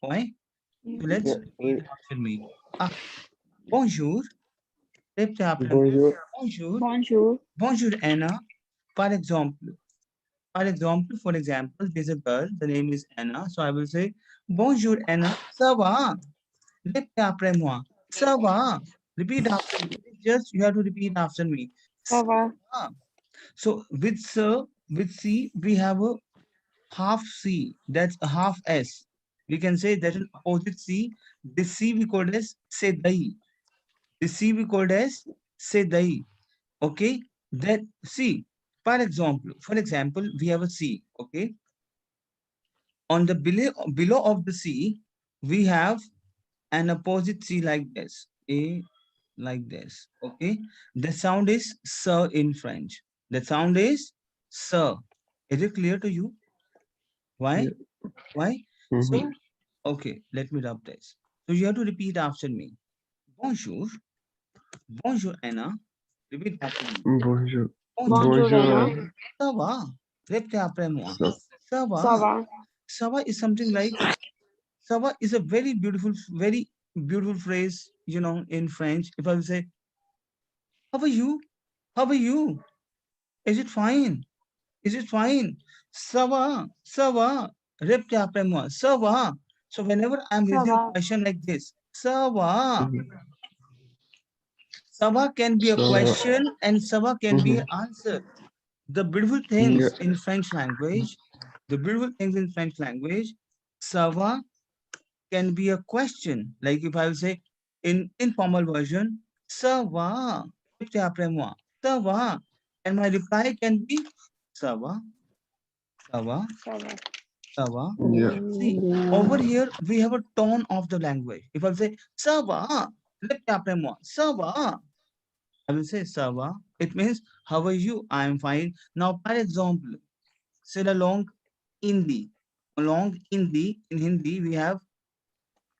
Why? So let's Yeah, repeat after me. Ah, bonjour. Répétez après moi. bonjour. Bonjour. Bonjour. Bonjour, Anna. Par exemple, for example, there's a girl, the name is Anna. So I will say, bonjour, Anna. Ça va? Répétez après moi. Ça va? Repeat after me. Just you have to repeat after me. Ça va? va. So with sir, with C, we have a half C. That's a half S. We can say that an opposite C. This C we called as sedai. This C we called as sedai. Okay. That C. For example, we have a C. Okay. On the below of the C, we have an opposite C like this. A like this. Okay. The sound is sir in French. The sound is sir. Is it clear to you? Why? Yeah. Why? Mhm. So, okay, let me rub this. So you have to repeat after me. Bonjour. Bonjour, Anna. Repeat after me. Bonjour. Bonjour, Anna. Ça va? Répétez après moi. Ça, Ça va? Ça va? Ça va is something like, ça va is a very beautiful phrase, you know, in French. If I will say, how are you? How are you? Is it fine? Is it fine? Ça va? Ça va? Répétez après moi. Ça va? So whenever I'm Ça raising a va? question like this, ça va? mhm. Sava can be a Ça va. question and Sava can be an Mhm. answer. The beautiful Yeah. things in French language, Sava can be a question. Like if I will say in informal version, ça va? Répétez après moi. Ça va? And my reply can be ça va? Ça va? Ça va? Ça va? Yeah. See, over here we have a tone of the language. If I say ça va, répétez après moi. Ça va? I will say ça va. It means how are you? I am fine. Now, for example, say along Hindi. Along Hindi, in Hindi we have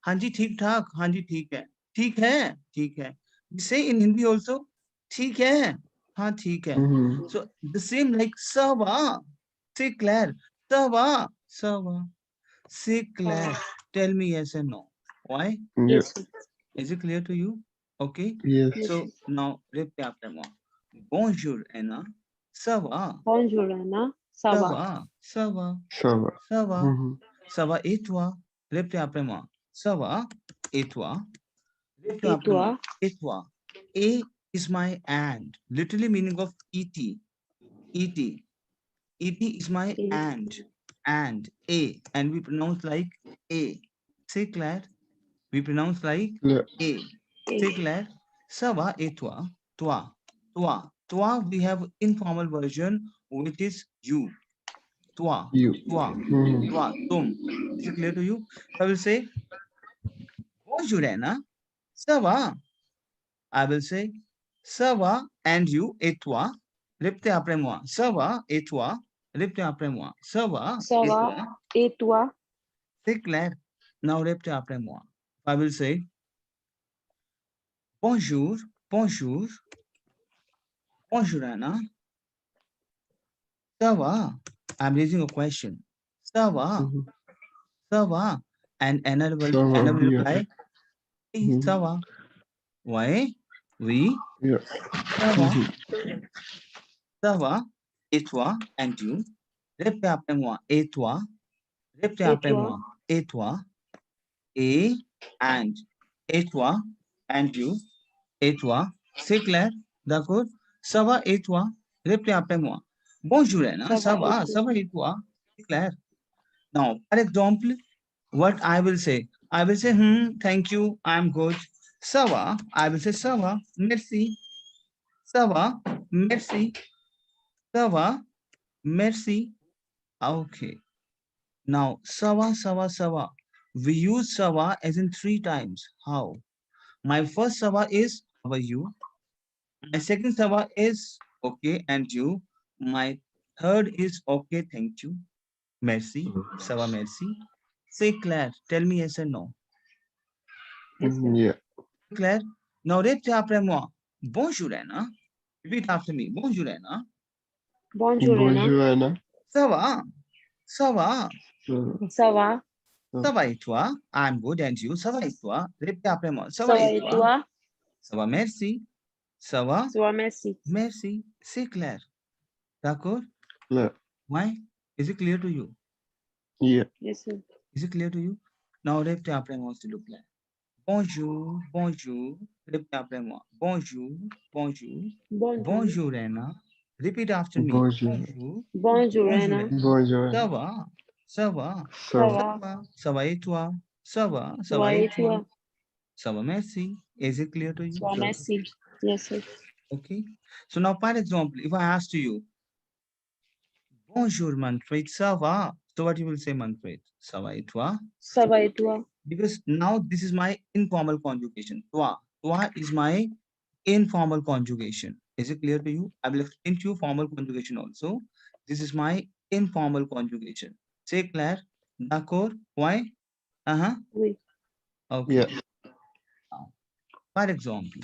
हाँ जी ठीक ठाक, हाँ जी ठीक है, ठीक है, ठीक है. We say in Hindi also ठीक है, हाँ ठीक है. Mhm. So the same like ça va. Say Claire, ça va, ça va. Say Claire, tell me yes and no. Why? Yeah. Yes. Is it clear to you? Okay. Yes. Yes. So now répétez après moi. Bonjour Anna. Ça va? Bonjour, Anna. Ça Ça va? va? Ça va? Ça va. Ça va? Mhm. Ça va et toi? Répétez après moi. Ça va? Et toi? Répétez Et après moi. toi? Et toi? A is my and. Literally meaning of et. Et. Et is my Et and. And. A. And we pronounce like A. Say Claire. We pronounce like Yeah. A. Say Claire. Ça va et toi? Toi. Toi. Toi, we have informal version which is you. Toi. You. Toi. Mhm. Toi. Tum. Is it clear to you? I will say, bonjour Anna. Ça va? I will say, ça va and you et toi. Répétez après moi. Ça va et toi. Répétez après moi. Ça va ça et va? toi. Et toi? C'est clair. Now répétez après moi. I will say, bonjour, bonjour, bonjour Anna. Ça va? I'm raising a question. Ça va? Mhm. Ça va? And Anna Ça will va. Yeah. reply, oui, Mhm. ça va. Oui, oui, Yeah. ça va. Mhm. Ça va? Et toi? And you? Répétez après moi. Et toi? Répétez Et après toi? moi. Et toi? Et and. Et toi? And you? Et toi? C'est clair? D'accord? Ça va et toi? Répétez après moi. Bonjour Anna, ça va? Ça va et toi? C'est clair? Now, for example, what I will say? I will say, thank you, I'm good. Ça va? I will say, ça va? Merci. Ça va? Merci. Ça va? Merci. Okay. Now, sawa, sawa, sawa. We use sawa as in 3 times. How? My first sawa is how are you? My second sawa is okay and you. My third is okay, thank you. Merci. Sawa, merci. Say Claire. Tell me yes or no. Mhm. Yeah. Claire. Now répétez après moi. Bonjour Anna. Repeat after me. Bonjour Anna. Bonjour, Anna. Bonjour Anna. Ça va? Ça va? Ça va. Ça va? Ça va et toi? I'm good and you? Ça va et toi? Répétez après moi. Ça Ça va va et et toi? toi? Ça va, merci. Ça va? Ça va, merci. Merci. C'est clair. D'accord? Clear. Why? Is it clear to you? Yeah. Yes, sir. Is it clear to you? Now répétez après moi s'il vous plaît. Bonjour, bonjour. Répétez après moi. Bonjour, bonjour. Bonjour. Bonjour, Anna. Repeat after me. Bonjour. Bonjour. Bonjour, Bonjour, Anna. Anna. Bonjour. Ça va? Ça va? Ça Ça va? va? Ça va et toi? Ça va? Ça Ça va va et et toi? toi? Ça va, merci. Is it clear to you? Ça va, merci. Yes, sir. Okay. So now, for example, if I ask you, Bonjour, Manfred, ça va? So what you will say, Manfred? Ça va et toi? Ça va et toi? Because now this is my informal conjugation. Toi. Toi is my informal conjugation. Is it clear to you? I will explain to you formal conjugation also. This is my informal conjugation. C'est clair? D'accord? Why? Uh-huh. Oui. Okay. Yeah. Now, for example,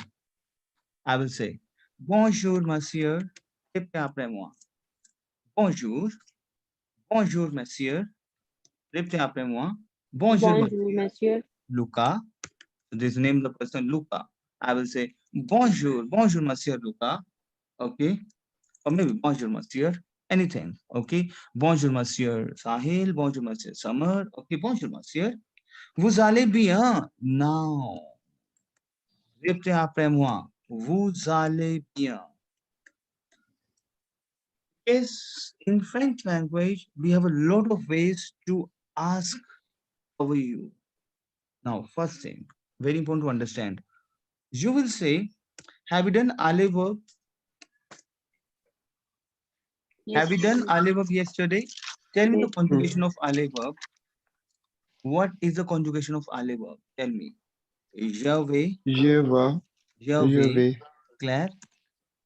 I will say, Bonjour, monsieur. Répétez après moi. Bonjour. Bonjour, monsieur. Répétez après moi. Bonjour, Bonjour, monsieur. Luca. So this name of the person Luca. I will say bonjour, bonjour, monsieur Luca. Okay. Or maybe bonjour, monsieur. Anything. Okay. Bonjour, monsieur Sahil. Bonjour, monsieur Summer. Okay. Bonjour, monsieur. Vous allez bien? Now. Répétez après moi. Vous allez bien. Yes, in French language, we have a lot of ways to ask how are you. Now, first thing, very important to understand. You will say, have you done aller verb? Yes, Have you done sir. aller verb yesterday? Tell me the Oui. conjugation of aller verb. What is the conjugation of aller verb? Tell me. Je vais, Je vais. je Je vais, vais. Claire,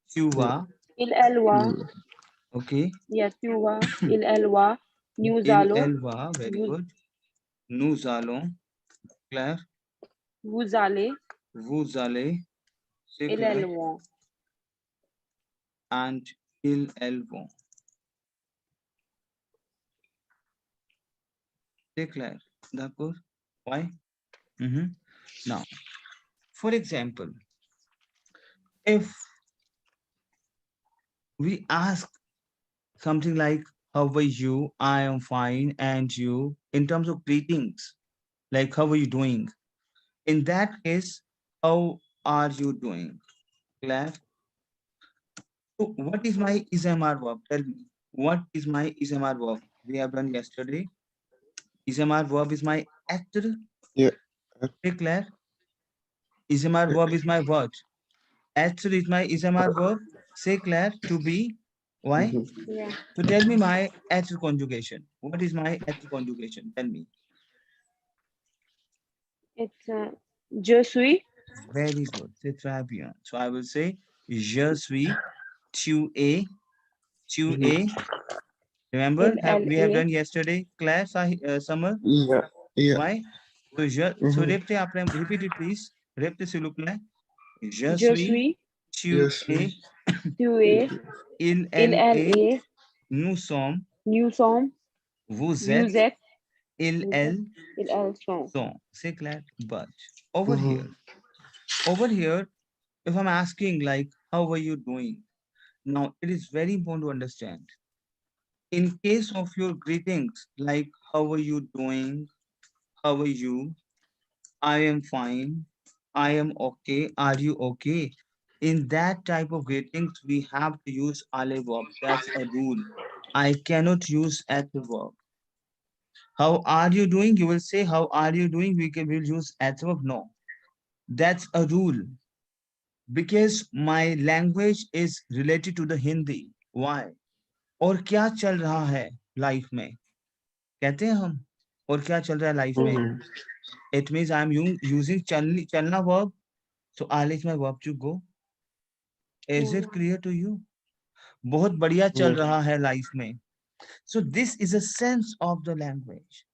tu vas, Elle va. okay. Yes, tu vas. Elle va. Nous Il, allons. elle va, very Vous, good. Nous allons, Claire, vous allez. vous allez, c'est Elles clair. vont. And ils, elles vont. C'est clair. D'accord? Why? Now, for example, if we ask something like, how are you? I am fine. And you, in terms of greetings, like, how are you doing? In that case, how are you doing? Claire? So what is my ismr verb? Tell me. What is my ismr verb? We have done yesterday. Ismr verb is my actor. Yeah. Claire? Ismr verb is my word. Actor is my ismr verb. Say Claire, to be. Why? Yeah. So tell me my actor conjugation. What is my actor conjugation? Tell me. It's je suis. Very good. C'est très bien. So I will say, je suis, tu es, tu es. Remember, we have est. done yesterday, class, Summer. Yeah. Yeah. Why? So, so répétez après, repeat it please. Répétez s'il vous plaît. Je Je suis, suis. tu Je es, suis. Tu es. il, Elle elle est, est. nous sommes, Nous sommes. vous Vous êtes, êtes. il, Vous êtes. elle Elles sont. sont. C'est clair. But over here, if I'm asking like, how are you doing? Now, it is very important to understand. In case of your greetings, like, how are you doing? How are you? I am fine. I am okay. Are you okay? In that type of greetings, we have to use alle verb. That's a rule. I cannot use active verb. How are you doing? You will say, how are you doing? We will use active verb. No, that's a rule. Because my language is related to the Hindi. Why? और क्या चल रहा है life में कहते हैं हम और क्या चल रहा है लाइफ में it means I am using chalna verb, so I'll is my verb to go. Is it clear to you? बहुत बढ़िया चल रहा है लाइफ में. So this is a sense of the language.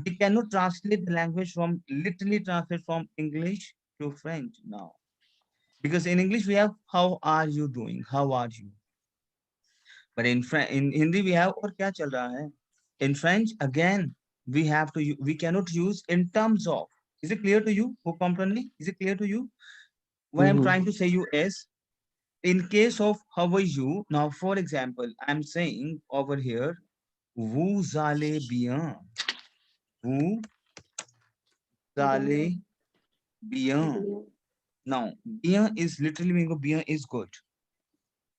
We cannot translate the language from literally translate from English to French now, because in English we have how are you doing, how are you, but in Hindi we have और क्या चल रहा है. In French again we have to we cannot use in terms of. Is it clear to you? Who comprenez? Is it clear to you? What I'm trying to say you is, in case of how are you, now for example, I'm saying over here, vous allez bien. Vous allez bien. Now, bien is literally meaning of bien is good.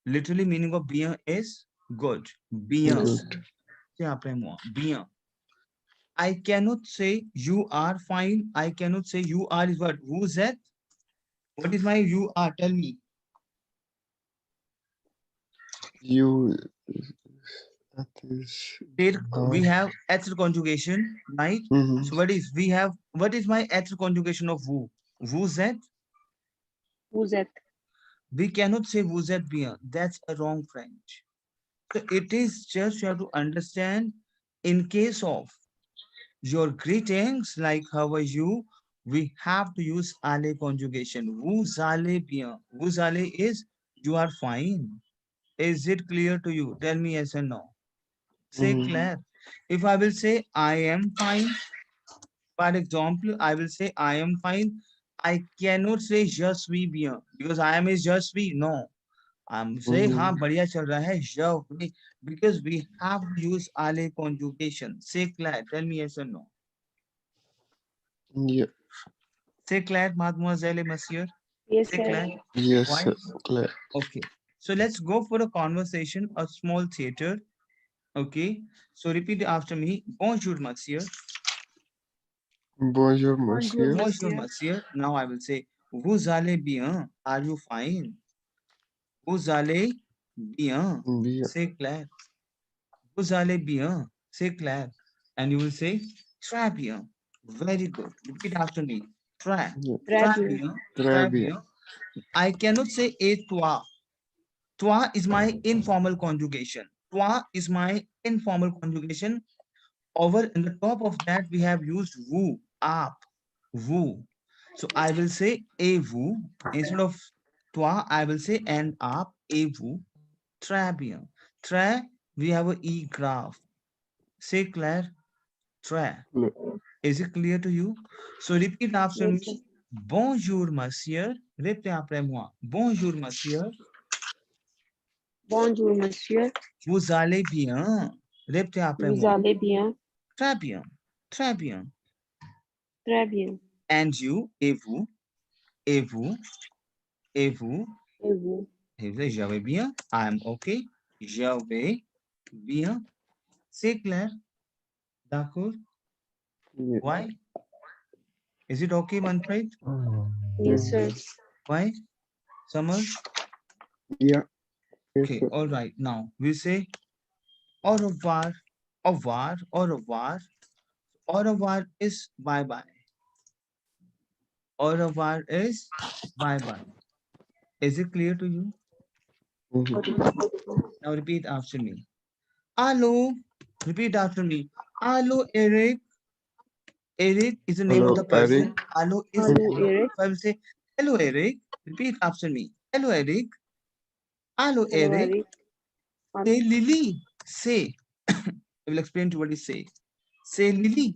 Literally meaning of bien is good. Bien. Good. C'est après moi. Bien. I cannot say you are fine. I cannot say you are is what? Who's that? What is my you are? Tell me. You. That is. There we have ether conjugation, right? So what is we have? What is my ether conjugation of vous? Vous êtes? Vous êtes. We cannot say vous êtes bien. That's a wrong French. So it is just you have to understand in case of your greetings like how are you, we have to use aller conjugation. Vous allez bien. Vous allez is you are fine. Is it clear to you? Tell me yes or no. Say clear. If I will say I am fine, for example, I will say I am fine. I cannot say je suis bien because I am is je suis. No. I'm saying हाँ बढ़िया चल रहा है je suis because we have to use aller conjugation. Say clear. Tell me yes or no. Yeah. Say clair, mademoiselle et monsieur. Yes, Say sir. clair. Yes, Why? sir. Clear. Okay. So let's go for a conversation, a small theater. Okay. So repeat after me. Bonjour, monsieur. Bonjour, Bonjour, monsieur. Bonjour, monsieur. monsieur. Now I will say, vous allez bien? Are you fine? Vous allez bien? Bien. Say clair. Vous allez bien? Say clair. And you will say, très bien. Very good. Repeat after me. Très. Yeah. Très Très bien. bien. Très Très bien. bien. I cannot say et toi. Toi is my informal conjugation. Toi is my informal conjugation. Over in the top of that, we have used vous, आप, vous. So I will say et vous. Instead of toi, I will say and आप, et vous. Très bien. Très, we have a e graph. Say clair, très. Clear. Is it clear to you? So repeat after Yes, sir. me. Bonjour, monsieur. Répétez après moi. Bonjour, monsieur. Bonjour, monsieur. Vous allez bien. Répétez après Vous moi. allez bien? Très bien. Très bien. Très bien. And you, et vous, et vous, et vous. Et vous? Et vous, je vais bien. I'm okay. Je vais bien. C'est clair. D'accord. Yeah. Why? Is it okay, Manpreet? Yes, sir. Why? Summer? Yeah. Yes, Okay, sir. all right. Now we say au revoir, au revoir, au revoir. Au revoir is bye-bye. Au revoir is bye-bye. Is it clear to you? Now repeat after me. Hello. Repeat after me. Hello, Eric. Eric is the name of Hello, the person. Eric. Hello is Hello, Eric. I will say, hello, Eric. Repeat after me. Hello, Eric. Hello, Hello, Eric. Eric. Say, Lily. Say. I will explain to you what is say. Say, Lily.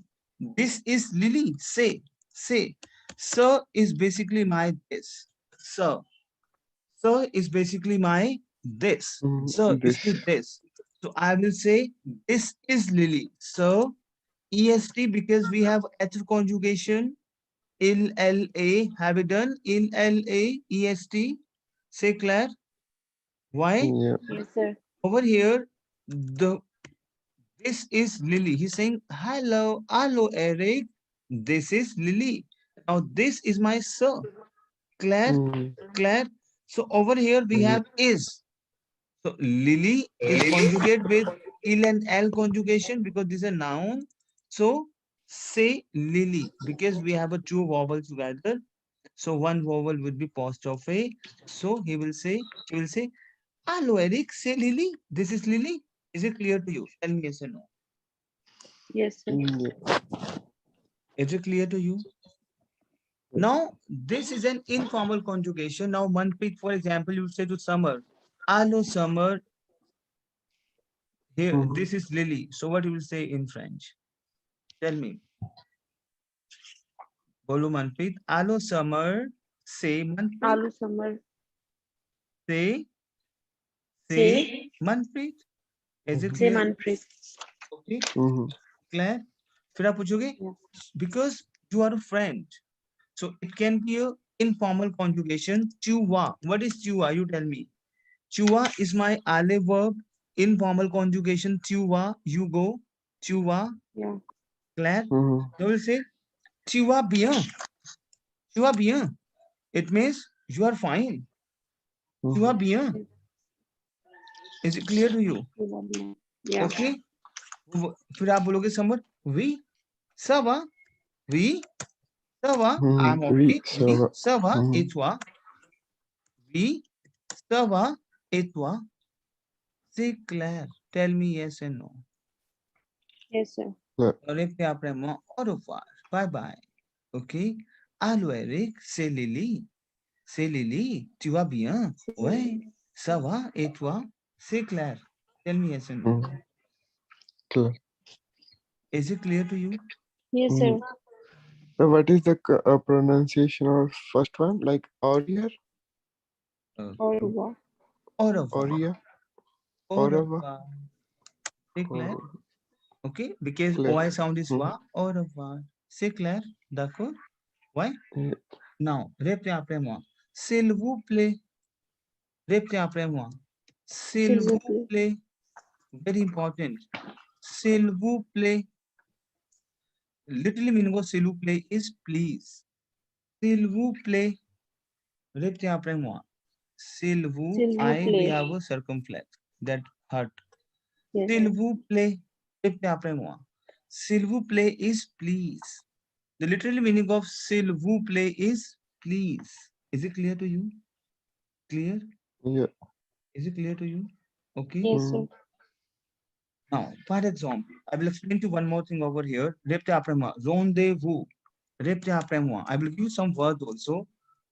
This is Lily. Say. Say. Sir is basically my this. Sir. Sir is basically my this. Sir is This. to this. So I will say, this is Lily. So EST because we have ether conjugation. Il, L, A. Have we done? Il, L, A, E, S, T. Say Claire. Why? Yeah. Yes, sir. Over here, this is Lily. He's saying, hello, Eric. This is Lily. Now, this is my sir. Claire, Claire. So over here, we have is. So Lily is conjugate with il and L conjugation because this is a noun. So say Lily because we have a two vowels together. So one vowel would be apostrophe. So he will say, hello Eric, say Lily. This is Lily. Is it clear to you? Tell me yes or no. Yes, sir. Yeah. Is it clear to you? Now, this is an informal conjugation. Now, Manpreet, for example, you say to Summer, hello Summer. Here, this is Lily. So what you will say in French? Tell me. बोलो Manpreet. Hello summer. Say Manpreet. Alu summer. Say Say. Manpreet. Is it Say clear? Manpreet. Okay. Mm-hmm. Claire. फिर आप पूछोगे. Yeah. Because you are a friend. So it can be a informal conjugation. Chua. What is chua? You tell me. Chua is my ale verb. Informal conjugation. Chua. You go. Chua. Yeah. Claire. Mm-hmm. They will say chua bien. Chua bien. It means you are fine. Chua bien. Is it clear to you? Yeah. Okay. फिर आप बोलोगे summer. Oui. Ça va. Oui. Ça va. I'm okay. Oui. Ça va. Et toi? Oui. Ça va. Et toi? C'est clair. Tell me yes and no. Yes, sir. Répétez après moi. Au revoir. Bye bye. OK. Allô Eric, c'est Lily. C'est Lily. Tu vas bien? Ouais. Ça va. Et toi? C'est clair. Tell me yes and no. Clear. Is it clear to you? Yes, sir. What is the pronunciation of first one? Like Aurea? Au revoir. Au revoir. Aurea? Au Au revoir. C'est clair? Okay, because OI sound is wa. Au revoir. C'est clair? D'accord? Ouais? Now, répétez après moi. S'il vous plaît. Répétez après moi. S'il vous plaît. Very important. S'il vous plaît. Literally meaning of s'il vous plaît is please. S'il vous plaît. Répétez après moi. S'il vous, we have a circumflex that hurt. Yes, S'il vous plaît. Répétez après moi. S'il vous plaît is please. The literal meaning of s'il vous plaît is please. Is it clear to you? Clear? Yeah. Is it clear to you? Okay. Yes, sir. Now, for example, I will explain to you one more thing over here. Répétez après moi. Rendez-vous. Répétez après moi. I will give you some words also.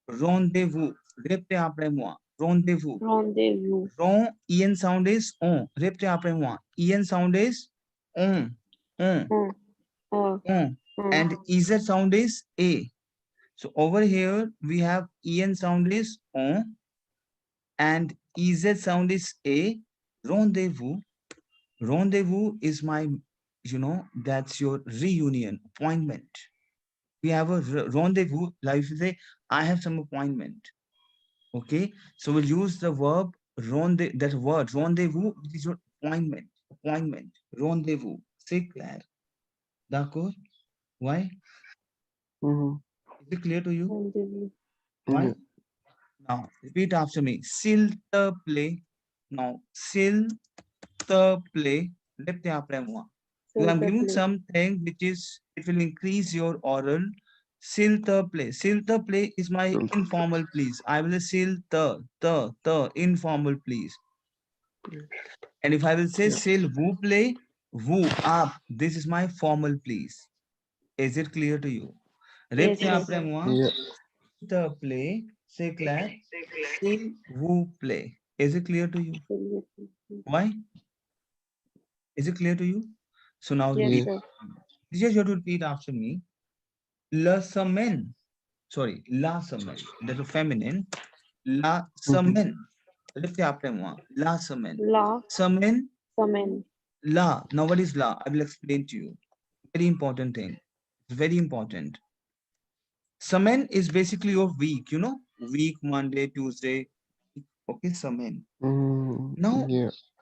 Rendez-vous. Répétez après moi. Rendez-vous. Rendezvous. Ron, en sound is on. Répétez après moi. En sound is on. On. On. And ez sound is a. So over here we have en sound is on and ez sound is a. Rendezvous. Rendezvous is my, that's your reunion, appointment. We have a rendezvous, like if you say, I have some appointment. Okay, so we'll use the verb that word rendezvous, which is your appointment. Rendezvous. C'est clair? D'accord? Why? Is it clear to you? Rendezvous. Why? Now, repeat after me. S'il te plaît. Now, s'il te plaît. Répétez après moi. I'm giving something which is, it will increase your oral. S'il te plaît. S'il te plaît is my informal please. I will say s'il te, informal please. And if I will say s'il vous plaît, vous, up, this is my formal please. Is it clear to you? Répétez après moi. S'il te plaît, c'est clair. S'il vous plaît. Is it clear to you? Why? Is it clear to you? So now repeat. This is you have to repeat after me. La semaine. Sorry, la semaine. That's a feminine. La semaine. Répétez après moi. La semaine. La. Semaine. Semaine. La. Now what is la? I will explain to you. Very important thing. It's very important. Semaine is basically your week, week, Monday, Tuesday. Okay, semaine. Now,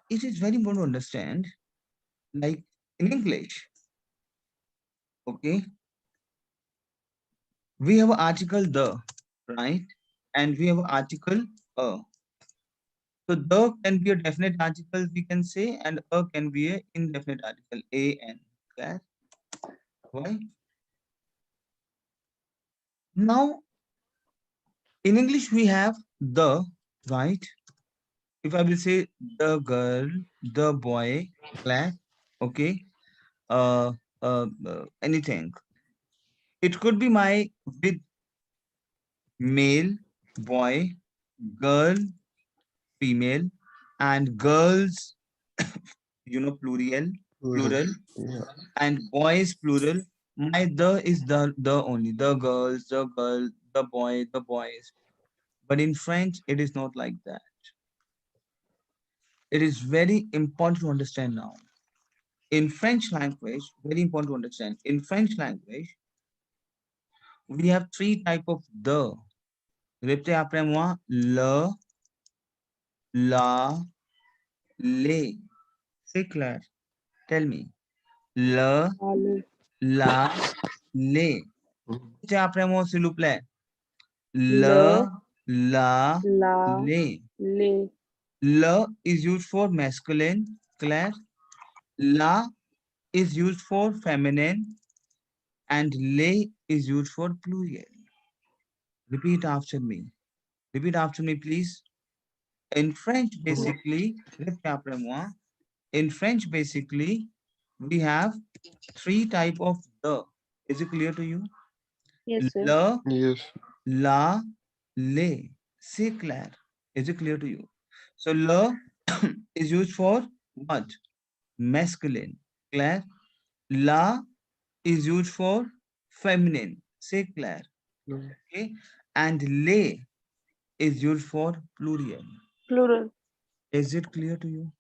it is very important to understand, like in English, okay, we have an article the, right? And we have an article a. So the can be a definite article, we can say, and a can be an indefinite article, a, n. Okay? Why? Now, in English, we have the, right? If I will say the girl, the boy, black, okay, anything. It could be my with male, boy, girl, female, and girls, plural, plural, Yeah. and boys plural. My the is the only, the girls, the boy, the boys. But in French, it is not like that. It is very important to understand now. In French language, very important to understand. In French language, we have three type of the. Répétez après moi, le, la, les. C'est clair. Tell me. Le, Allez. la, les. Mhm. Répétez après moi, s'il vous plaît. Le, Le, la, la, les. les. Le is used for masculine, Claire. La is used for feminine, and les is used for plural. Repeat after me. Repeat after me, please. In French, basically, répétez après moi. In French, basically, we have three type of the. Is it clear to you? Yes, sir. Le, Yes. la, les. C'est clair. Is it clear to you? So, le is used for what? Masculine. Claire. La is used for feminine. C'est clair. Mhm. Okay. And les is used for plural. Plural. Is it clear to you?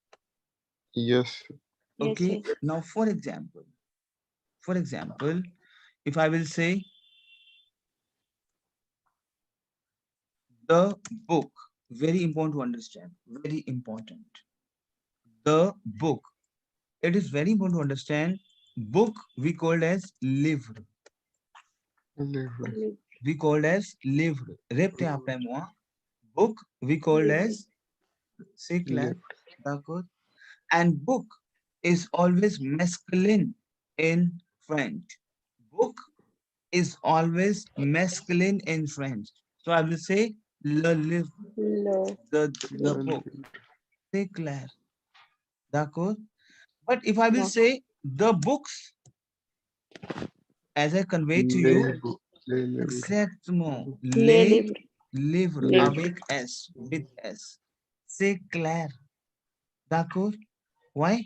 Yes. Yes, Okay. sir. Now, for example, if I will say the book, very important to understand, very important. The book, it is very important to understand. Book we called as livre. Livre. Live. We called as livre. Répétez après moi. Book we called Livre. as, c'est clair, Livre. d'accord? And book is always masculine in French. Book is always masculine in French. So I will say le livre, Le. the book. C'est clair, d'accord? But if I will No. say the books, as I conveyed to you, Livre. Les livres. exactement, Les les livres. livres Livre. avec S, with S. C'est clair, d'accord? Why?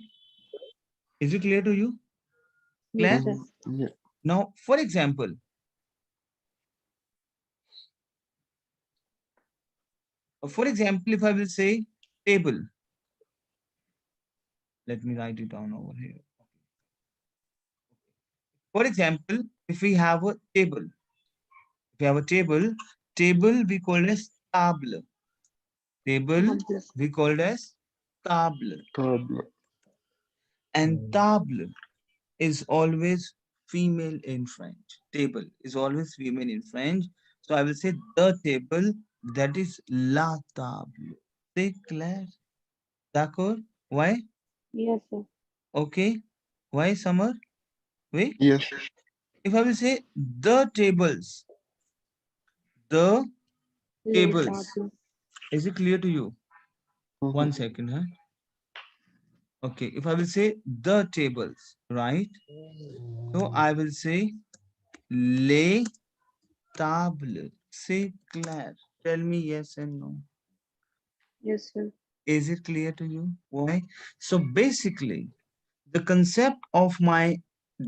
Is it clear to you? Yes, Claire? sir. Yeah. Now, for example, if I will say table, let me write it down over here. For example, if we have a table, table we call as table. Table Table. we called as table. Table. And table is always female in French. Table is always female in French. So I will say the table, that is la table. C'est clair? D'accord? Why? Yes, sir. Okay. Why, Summer? Wait. Yes. If I will say the tables, the Les tables. tables. Is it clear to you? Mhm. 1 second, huh? Okay. If I will say the tables, right? So I will say les tables. C'est clair. Tell me yes and no. Yes, sir. Is it clear to you? Why? So basically, the concept of my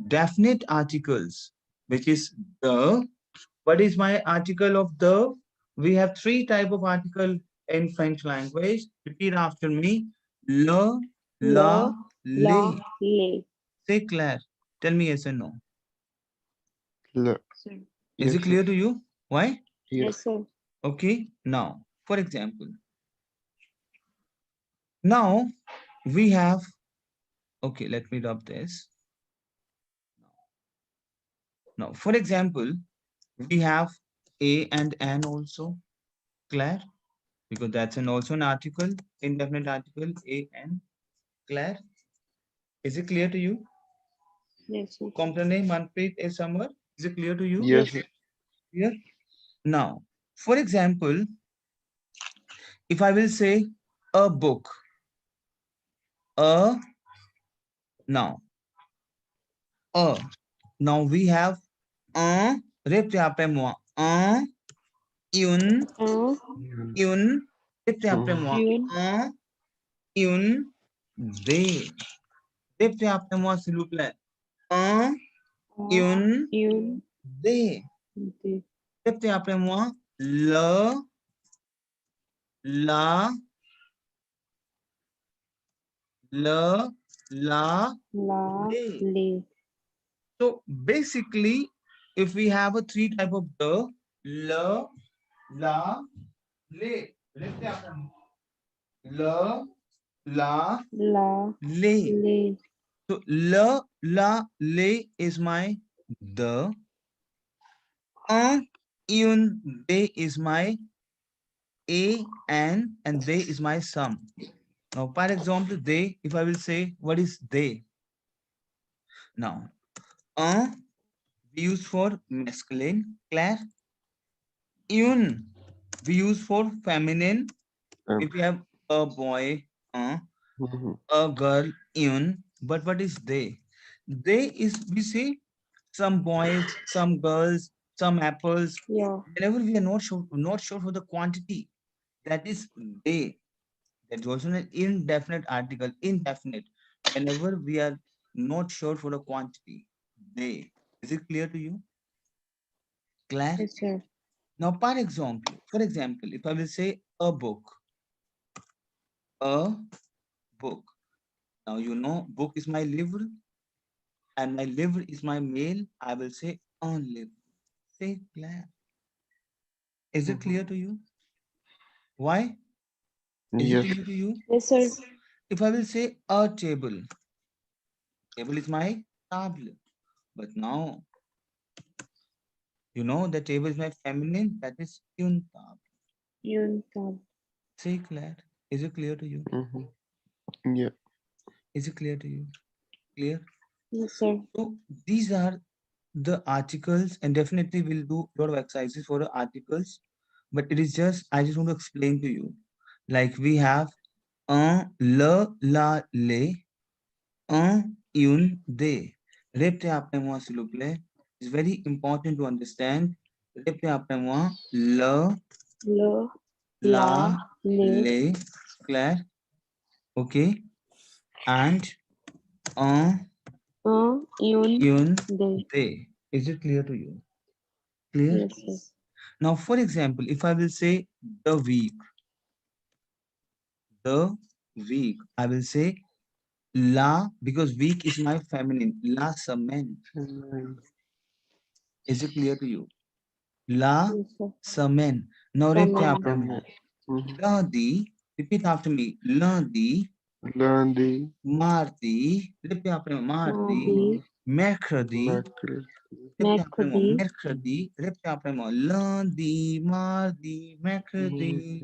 definite articles, which is the, what is my article of the? We have three type of article in French language. Repeat after me. Le, la, Le, les. la, les. C'est clair. Tell me yes or no. Le. Sir. Is Yes, it clear to you? Why? Yes. Yes, sir. Okay. Now, for example, now we have, okay, let me drop this. Now, for example, we have a and an also. Claire? Because that's also an article, indefinite article, a and. Claire? Is it clear to you? Yes, sir. Comprenez, Manpreet, is somewhere? Is it clear to you? Yes. Clear? Now, for example, if I will say a book, a, now, a, now we have un, répétez après moi, un, une, Un, répétez après moi, une, un, une, des. Répétez après moi, s'il vous plaît. Un, une, Une. des. Deux. Répétez après moi. Le, la, la, La. les. Les. So basically, if we have a three type of the, la, le. Répétez après moi. Le, la, La. les. Les. So la, le is my the. Un, une, they is my a, and they is my some. Now, for example, they, if I will say, what is they? Now, un, we use for masculine, Claire. Une, we use for feminine. If you have a boy, a girl, une. But what is they? They is, we say, some boys, some girls, some apples. Yeah. Whenever we are not sure for the quantity, that is they. That is also an indefinite article, indefinite. Whenever we are not sure for the quantity, they. Is it clear to you? Clear? Yes, sir. Now, for example, if I will say a book, a book. Now you know book is my livre, and my livre is my male. I will say un livre. Say clear. Is it clear to you? Why? Is Yes. it clear to you? Yes, sir. If I will say a table, table is my table. But now, you know the table is my feminine, that is une table. Une table. Say clear. Is it clear to you? Yeah. Is it clear to you? Clear? Yes, sir. So these are the articles, and definitely we'll do a lot of exercises for the articles, but it is just, I just want to explain to you. Like we have un, le, la, le, un, une, des. Répétez après moi, s'il vous plaît. It's very important to understand. Répétez après moi. Le, Le. la, Les. les. Claire? Okay. And un, Une. une, Des. des. Is it clear to you? Clear? Yes, sir. Now, for example, if I will say the week, I will say la, because week is my feminine, la semaine. Is it clear to you? La Yes, sir. semaine. Now, Semaine. repeat after me. Lundi, repeat after me. Lundi, Lundi, mardi, repeat after me. Mardi, mercredi, repeat after me. Mercredi, repeat after me. Lundi, mardi, mercredi.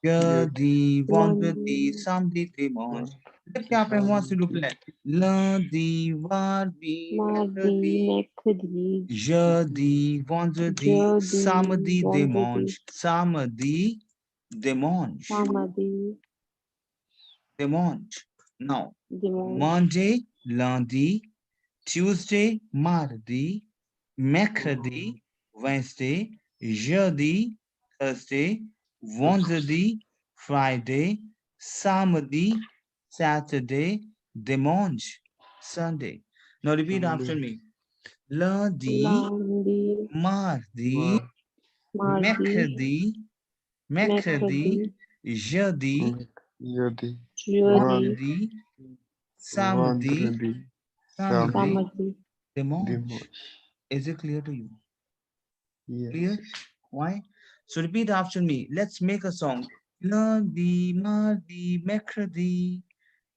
Jeudi, vendredi, samedi, dimanche. Répétez après moi, s'il vous plaît. Lundi, mardi, mercredi, Mercredi. jeudi, vendredi, samedi, dimanche. Samedi, dimanche. Samedi. Dimanche. Now, Dimanche. Monday, lundi, Tuesday, mardi, mercredi, Wednesday, jeudi, Thursday, vendredi, Friday, samedi, Saturday, dimanche, Sunday. Now repeat after me. Lundi, Lundi. mardi, Mardi. mercredi, jeudi, Jeudi, vendredi, samedi, vendredi, Sunday, Samedi. dimanche. Is it clear to you? Clear? Yes. Why? So repeat after me. Let's make a song. Lundi, mardi, mercredi,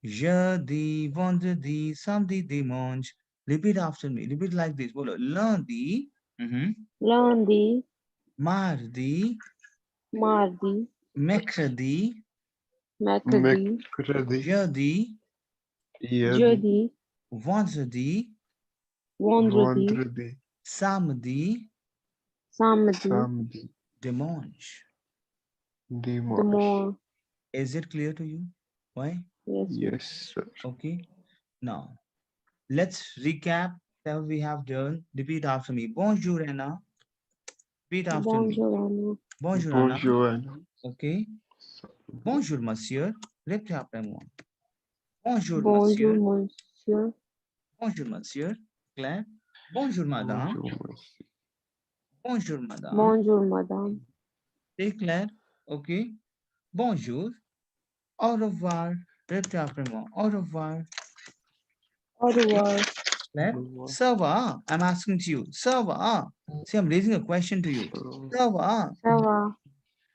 jeudi, vendredi, samedi, dimanche. Repeat after me. Repeat like this. Bolo. Lundi, Lundi. mardi, Mardi. mercredi, Mercredi. jeudi, Jeudi. vendredi, Vendredi. samedi, Samedi. dimanche. Dimanche. Is it clear to you? Why? Yes, sir. Okay. Now, let's recap that we have done. Repeat after me. Bonjour, Anna. Repeat after me. Bonjour. Bonjour, Anna. Bonjour. Okay. Bonjour, monsieur. Repeat after moi. Bonjour, Bonjour, monsieur. monsieur. Bonjour, monsieur. Claire. Bonjour, madame. Bonjour, monsieur. Bonjour, madame. Bonjour, madame. C'est clair? OK. Bonjour. Au revoir. Répétez après moi. Au revoir. Au revoir. Claire? Au revoir. Ça va? I'm asking to you. Ça va? See, I'm raising a question to you. Ça va? Ça va?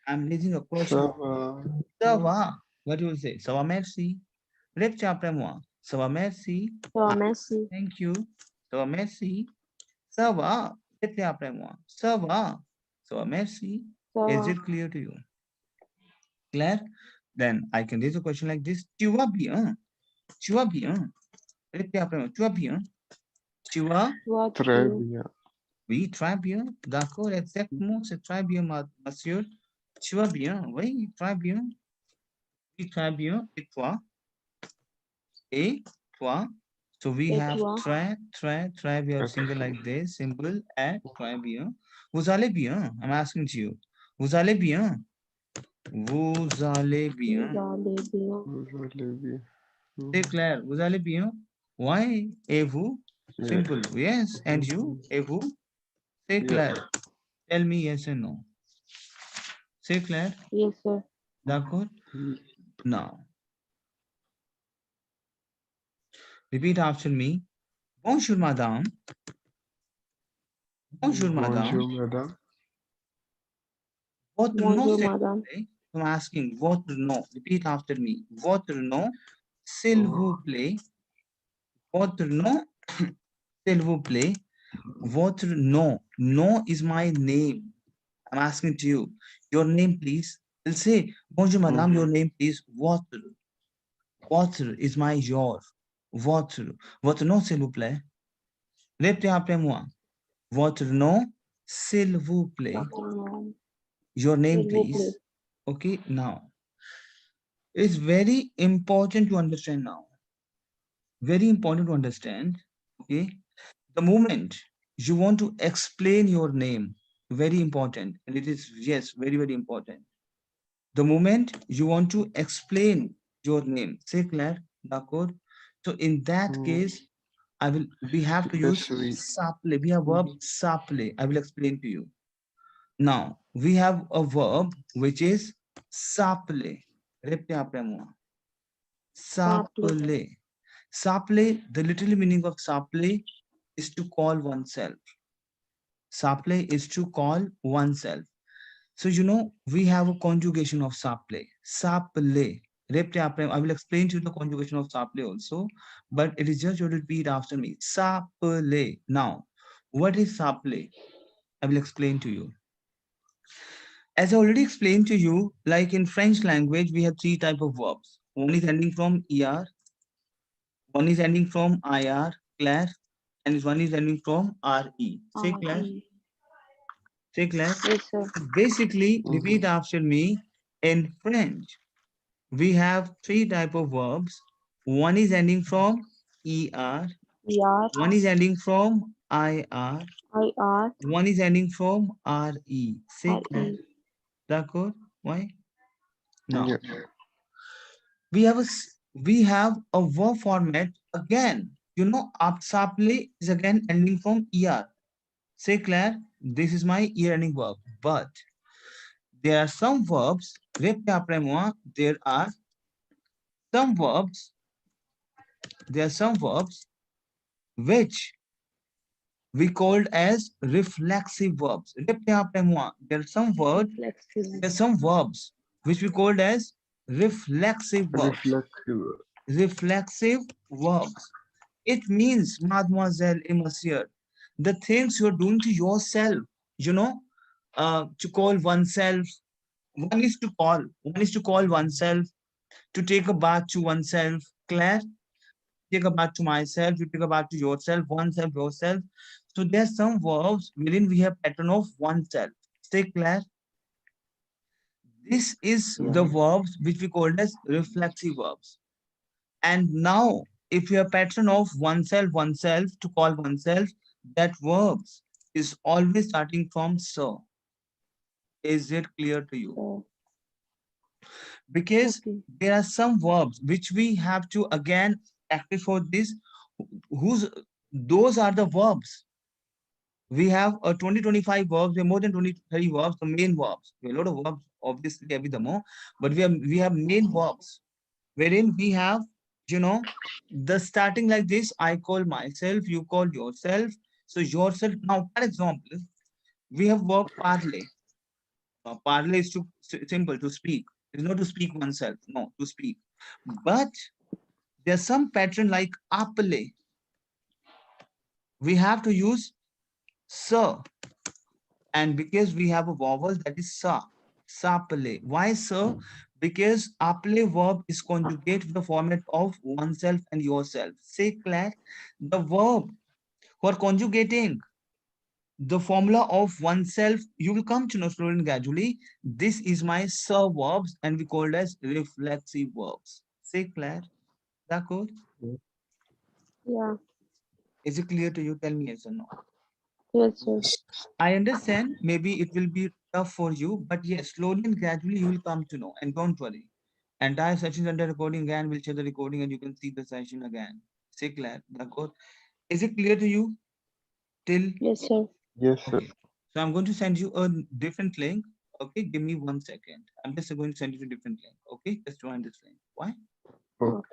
I'm raising a question. Ça va. Ça va? What do you say? Ça va, merci. Répétez après moi. Ça va, merci. Ça va, merci. Thank you. Ça va, merci. Ça va? Répétez après moi. Ça va? Ça va, merci. Ça Is va? it clear to you? Claire? Then I can raise a question like this. Tu vas bien? Tu vas bien? Répétez après moi. Tu vas bien? Tu vas? Toi, Très tu bien. Oui, très bien. D'accord, exactement. C'est très bien, monsieur. Tu vas bien? Oui, très bien. Oui, très bien. Et toi? Et toi? So we Et have toi? très, we have single like this, simple, et très bien. Vous allez bien? I'm asking to you. Vous allez bien? Vous allez bien? Vous allez bien? Vous allez bien. C'est clair. Vous allez bien? Oui. Et vous? Yeah. Simple. Yes. And you? Et vous? C'est clair. Tell me yes and no. C'est clair? Yes, sir. D'accord? Oui. Now, repeat after me. Bonjour, madame. Bonjour, madame. Bonjour, madame. Votre nom, Bonjour, s'il vous madame. plaît. I'm asking, votre nom. Repeat after me. Votre nom, s'il vous plaît. Votre nom, s'il vous plaît. Votre nom. Nom is my name. I'm asking to you. Your name, please. I'll say, bonjour, madame, your name, please. Votre. Votre is my your. Votre. Votre nom, s'il vous plaît. Répétez après moi. Votre nom, s'il vous plaît. Votre nom, Your name, s'il vous plaît. please. Okay, now. It's very important to understand now. Very important to understand. Okay. The moment you want to explain your name, very important. And it is, yes, very, very important. The moment you want to explain your name, c'est clair, d'accord? So in that case, we have to use Yes, oui. s'appeler. We have verb s'appeler. I will explain to you. Now, we have a verb which is s'appeler. Répétez après moi. S'appeler. S'appeler, the literal meaning of s'appeler is to call oneself. S'appeler is to call oneself. So, you know, we have a conjugation of s'appeler. S'appeler. Répétez après. I will explain to you the conjugation of s'appeler also, but it is just you repeat after me. S'appeler. Now, what is s'appeler? I will explain to you. As I already explained to you, like in French language, we have three types of verbs. One is ending from ER, one is ending from IR, Claire, and one is ending from RE. Say Claire. Say Claire. Yes, sir. Basically, repeat after me. In French, we have three types of verbs. One is ending from ER, ER, one is ending from IR, IR, one is ending from RE. Say Claire. RE. D'accord? Why? No. Yeah. We have a verb format again. You know, s'appeler is again ending from er. Say Claire, this is my er ending verb. But there are some verbs. Répétez après moi. There are some verbs which we called as reflexive verbs. Répétez après moi. There are some verbs which we called as reflexive verbs. Reflexive verbs. It means, mademoiselle et monsieur, the things you're doing to yourself, you know, to call oneself. One is to call oneself, to take a bath to oneself. Claire, take a bath to myself, you take a bath to yourself, oneself, yourself. So there's some verbs wherein we have pattern of oneself. Stay Claire. This is the verbs which we call as reflexive verbs. And now, if you have pattern of oneself, to call oneself, that verbs is always starting from so. Is it clear to you? because Okay. there are some verbs which we have to again practice for this. Those are the verbs. We have 20-25 verbs. We have more than 20-30 verbs, the main verbs. We have a lot of verbs, obviously, every the more, but we have main verbs wherein we have, the starting like this. I call myself, you call yourself. So yourself. Now, for example, we have verb parler. Parler is simple to speak. It's not to speak oneself. No, to speak. But there's some pattern like appeler. We have to use sir. And because we have a vowel that is sa, sapale. Why sir? Because apple verb is conjugate with the format of oneself and yourself. Say Claire, the verb for conjugating the formula of oneself, you will come to know slowly and gradually. This is my sir verbs and we call it as reflexive verbs. Say Claire, that good? Yeah. Is it clear to you? Tell me yes or no. Yes, sir. I understand maybe it will be tough for you, but yes, slowly and gradually you will come to know. And don't worry. Entire session under recording again. We'll share the recording and you can see the session again. Say clear. Is it clear to you? Till Yes, sir. Yes, sir. okay. So I'm going to send you a different link. Okay, give me 1 second. I'm just going to send you a different link. Okay, just join this link. Why? Okay.